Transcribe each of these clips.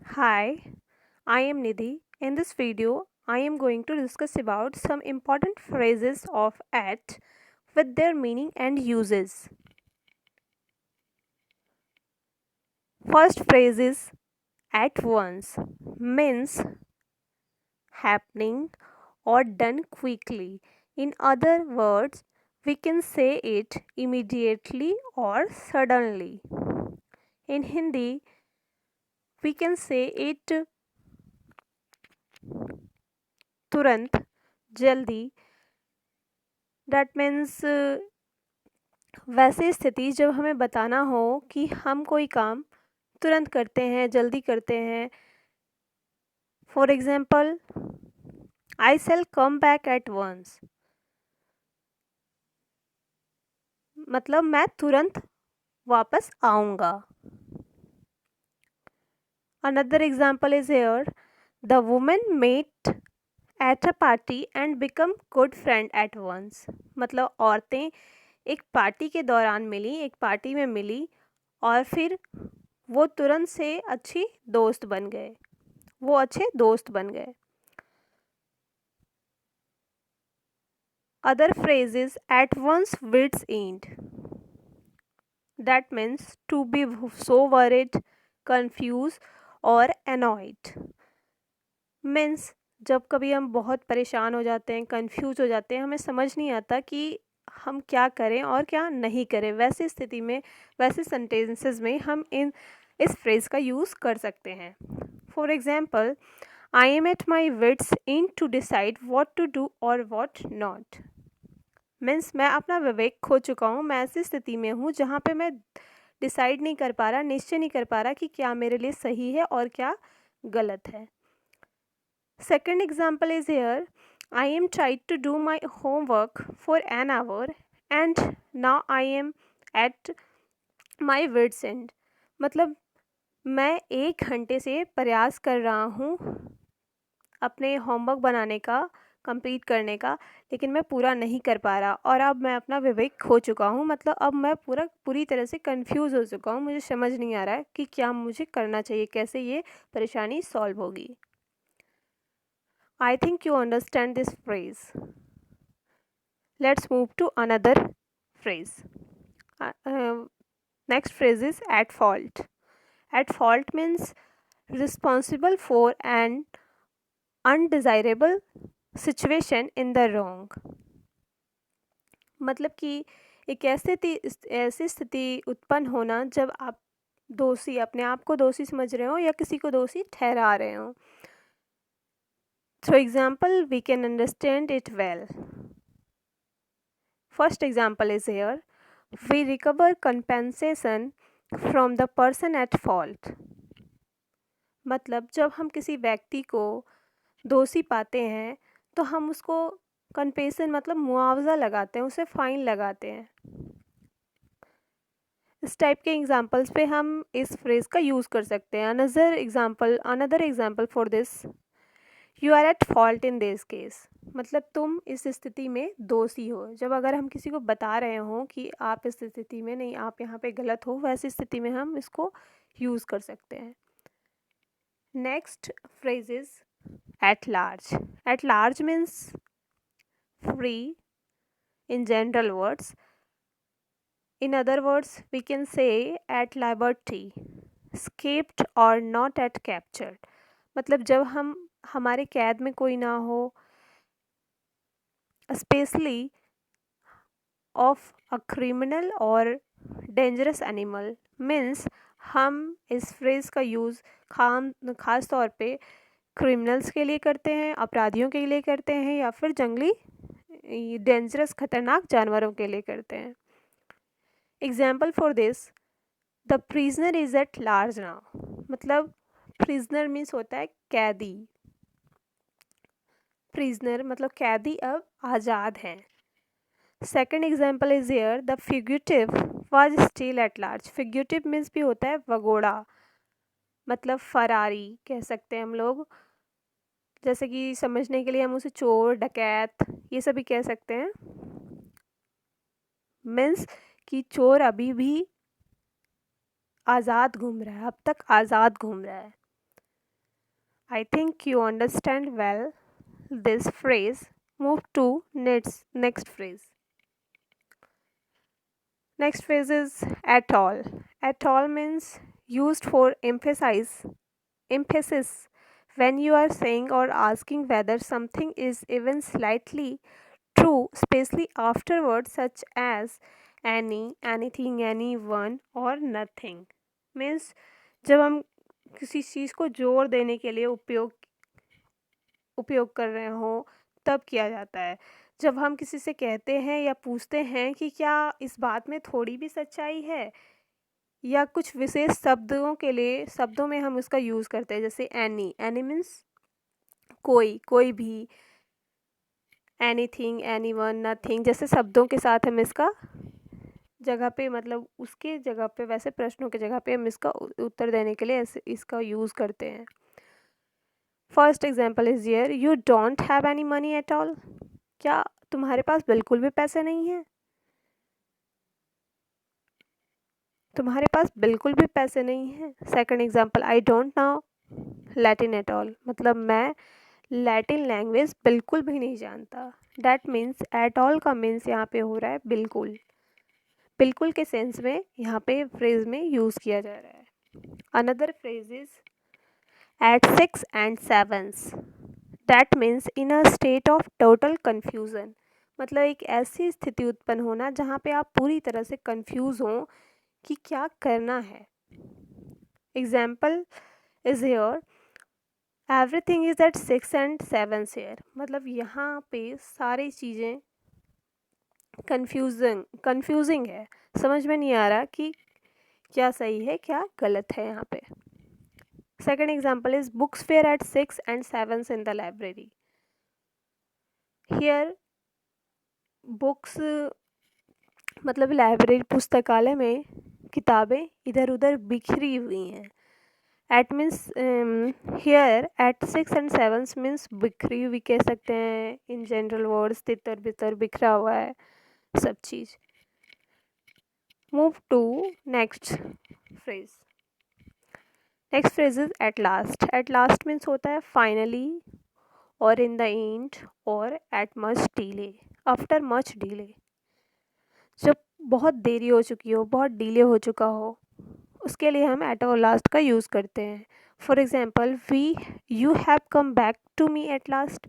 Hi, I am Nidhi. In this video, I am going to discuss about some important phrases of at with their meaning and uses. First phrase is at once means happening or done quickly. In other words, we can say it immediately or suddenly. In Hindi, we can say it turant, jaldi. That means वैसी स्थिति जब हमें बताना हो कि हम कोई काम तुरंत करते हैं, जल्दी करते हैं। For example, I shall come back at once, मतलब मैं तुरंत वापस आऊँगा। Another example is here, the women met at a party and become good friend at once, मतलब औरतें एक पार्टी के दौरान मिली, एक पार्टी में मिली और फिर वो तुरंत से अच्छी दोस्त बन गए, वो अच्छे दोस्त बन गए। Other phrase is at one's wit's end. That means to be so worried, confused or annoyed. Means जब कभी हम बहुत परेशान हो जाते हैं, कंफ्यूज हो जाते हैं, हमें समझ नहीं आता कि हम क्या करें और क्या नहीं करें, वैसी स्थिति में, वैसे सेंटेंसेस में हम इस फ्रेज़ का यूज़ कर सकते हैं। For example, I am at my wits end to decide what to do और वॉट नॉट। मीन्स मैं अपना विवेक खो चुका हूँ, मैं ऐसी स्थिति में हूँ जहाँ पे मैं डिसाइड नहीं कर पा रहा, निश्चय नहीं कर पा रहा कि क्या मेरे लिए सही है और क्या गलत है। Second example is here, I am tried to do my homework for an hour and now I am at my wits end, मतलब मैं 1 घंटे से प्रयास कर रहा हूँ अपने होमवर्क बनाने का, कंप्लीट करने का, लेकिन मैं पूरा नहीं कर पा रहा और अब मैं अपना विवेक खो चुका हूँ, मतलब अब मैं पूरी तरह से कंफ्यूज हो चुका हूँ, मुझे समझ नहीं आ रहा है कि क्या मुझे करना चाहिए, कैसे ये परेशानी सॉल्व होगी। I think you understand this phrase. Let's move to another phrase. Next phrase is at fault. At fault means responsible for an undesirable situation in the wrong, मतलब कि एक ऐसी स्थिति उत्पन्न होना जब आप दोषी, अपने आप को दोषी समझ रहे हो या किसी को दोषी ठहरा रहे हो। Through example we can understand it well. First example is here, we recover compensation from the person at fault, मतलब जब हम किसी व्यक्ति को दोषी पाते हैं तो हम उसको कंपेंसेशन मतलब मुआवजा लगाते हैं, उसे फाइन लगाते हैं। इस टाइप के एग्जाम्पल्स पे हम इस फ्रेज़ का यूज़ कर सकते हैं। Another example for this, you are at fault in this case, मतलब तुम इस स्थिति में दोषी हो। जब अगर हम किसी को बता रहे हों कि आप इस स्थिति में नहीं, आप यहाँ पे गलत हो, वैसी स्थिति में हम इसको यूज़ कर सकते हैं। Next phrase is at large. At large means free in general words. In other words, we can say at liberty, escaped or not at captured, मतलब जब हम हमारे कैद में कोई ना हो, स्पेशली ऑफ अ क्रिमिनल और डेंजरस एनिमल। मीन्स हम इस फ्रेज़ का यूज़ खास तौर पे क्रिमिनल्स के लिए करते हैं, अपराधियों के लिए करते हैं, या फिर जंगली डेंजरस खतरनाक जानवरों के लिए करते हैं। Example for this, the prisoner is at large now, मतलब प्रिजनर मीन्स होता है कैदी, प्रिजनर मतलब कैदी अब आज़ाद हैं। Second example is here, the fugitive was still at large. Fugitive means भी होता है वगोड़ा, मतलब फरारी कह सकते हैं हम लोग, जैसे कि समझने के लिए हम उसे चोर, डकैत ये सभी कह सकते हैं। मीन्स कि चोर अभी भी आज़ाद घूम रहा है, अब तक आज़ाद घूम रहा है। I think you understand well this phrase. Move to next phrase. Next phrase is at all. At all means used for emphasis when you are saying or asking whether something is even slightly true, especially afterwards, such as any, anything, anyone or nothing. Means जब हम किसी चीज़ को जोर देने के लिए उपयोग कर रहे हों तब किया जाता है। जब हम किसी से कहते हैं या पूछते हैं कि क्या इस बात में थोड़ी भी सच्चाई है, या कुछ विशेष शब्दों के लिए शब्दों में हम उसका यूज़ करते हैं, जैसे एनी मीन्स कोई, कोई भी, एनीथिंग, एनीवन, नथिंग जैसे शब्दों के साथ हम इसका जगह पे, मतलब उसके जगह पे, वैसे प्रश्नों की जगह पे हम इसका उत्तर देने के लिए ऐसे इसका यूज़ करते हैं। First example is here, you don't have any money at all. क्या तुम्हारे पास बिल्कुल भी पैसे नहीं हैं? तुम्हारे पास बिल्कुल भी पैसे नहीं हैं। Second example, I don't know Latin at all, मतलब मैं लैटिन लैंग्वेज बिल्कुल भी नहीं जानता। डैट मीन्स एट ऑल का मीन्स यहाँ पे हो रहा है बिल्कुल, बिल्कुल के सेंस में यहाँ पे फ्रेज में यूज़ किया जा रहा है। Another phrase is at 6 and 7, that means in a state of total confusion, मतलब एक ऐसी स्थिति उत्पन्न होना जहाँ पे आप पूरी तरह से कंफ्यूज हों कि क्या करना है। Example is here, everything is at 6 and 7 here, मतलब यहाँ पे सारी चीज़ें कंफ्यूजिंग है, समझ में नहीं आ रहा कि क्या सही है क्या गलत है यहाँ पे। Second example is books fair at 6 and 7 in the library. Here books मतलब लाइब्रेरी, पुस्तकालय में किताबें इधर उधर बिखरी हुई हैं। At means here at 6 and 7 means बिखरी हुई कह सकते हैं, इन जनरल वर्ड्स तितर बितर बिखरा हुआ है सब चीज़। Move to next phrase. Next phrase is at last. At last means होता है फाइनली और इन द एंड और at much delay, after much delay. जब बहुत देरी हो चुकी हो, बहुत डिले हो चुका हो, उसके लिए हम एट और लास्ट का यूज़ करते हैं। For example, you have come back to me at last,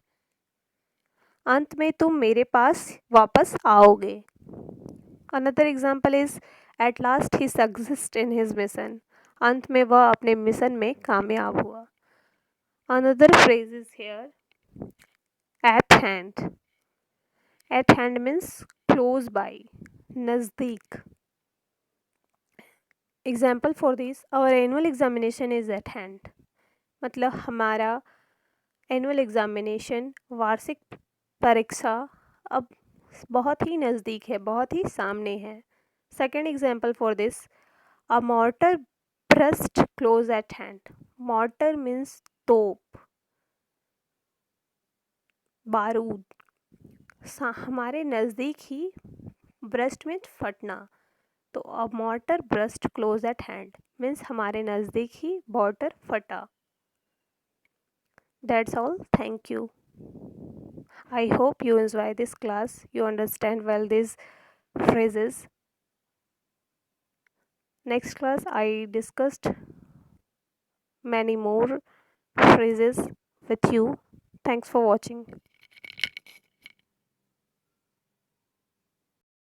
अंत में तुम मेरे पास वापस आओगे। Another example is at last he succeeded in his mission, अंत में वह अपने मिशन में कामयाब हुआ। Another phrase is here, at hand. At hand means close by, नज़दीक। Example for this, our annual examination is at hand, मतलब हमारा एनुअल एग्जामिनेशन, वार्षिक परीक्षा अब बहुत ही नज़दीक है, बहुत ही सामने है। Second example for this, a mortar burst close at hand. Mortar means तोप, बारूद, हमारे नज़दीक ही, ब्रस्ट मीन्स फटना, तो a mortar burst close at hand means हमारे नज़दीक ही मॉर्टर फटा। That's all. Thank you. I hope you enjoy this class. You understand well these phrases. Next class, I discussed many more phrases with you. Thanks for watching.